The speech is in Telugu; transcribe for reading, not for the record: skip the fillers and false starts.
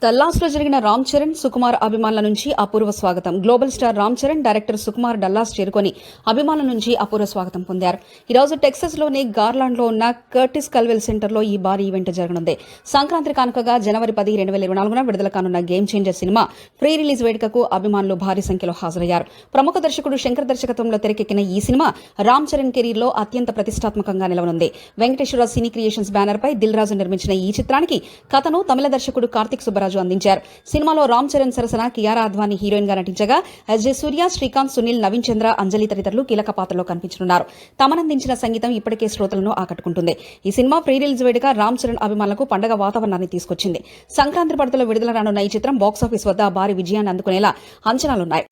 డల్లాస్ లో జరిగిన రామ్ చరణ్ సుకుమార్ అభిమానుల నుంచి అపూర్వ స్వాగతం. Global star Ram Charan director Sukumar Dallas చేరుకొని అభిమానుల నుంచి అపూర్వ స్వాగతం పొందారు. ఈ రోజు టెక్సస్ లోని గార్లాండ్ లో ఉన్న కర్టిస్ కల్వెల్ సెంటర్ లో ఈ భారీ ఈవెంట్ జరగనుంది. సంక్రాంతి కానుకగా జనవరి 10, 2024న విడుదల కానున్న game changer cinema pre release వేడుకకు అభిమానులు భారీ సంఖ్యలో హాజరయ్యారు. ప్రముఖ దర్శకుడు శంకర్ దర్శకత్వంలో తెరకెక్కిన ఈ సినిమా రామ్ చరణ్ కెరీర్ లో అత్యంత ప్రతిష్టాత్మకంగా నిలవనుంది. వెంకటేశ్వర సినీ క్రియేషన్స్ బ్యానర్ పై దిల్ రాజు నిర్మించిన ఈ చిత్రానికి కథను తమిళ దర్శకుడు కార్తిక్ సుబ్బరాజు అందించారు. సినిమాలో రామ్ చరణ్ సరసన కియారా అద్వానీ హీరోయిన్ గా నటించగా అజయ్ సూర్య, శ్రీకాంత్, సునీల్, నవీన్ చంద్ర, అంజలి తదితరులు కీలక పాత్రలో కనిపించనున్నారు. తమనందించిన సంగీతం ఇప్పటికే శ్రోతలను ఆకట్టుకుంటుంది. ఈ సినిమా ప్రీ రిలీజ్ వేడుక రామ్ చరణ్ అభిమానులకు పండగ వాతావరణాన్ని తీసుకొచ్చింది. సంక్రాంతి పడతలో విడుదల రానున్న ఈ చిత్రం బాక్సాఫీస్ వద్ద భారీ విజయాన్ని అందుకునేలా అంచనాలున్నాయి.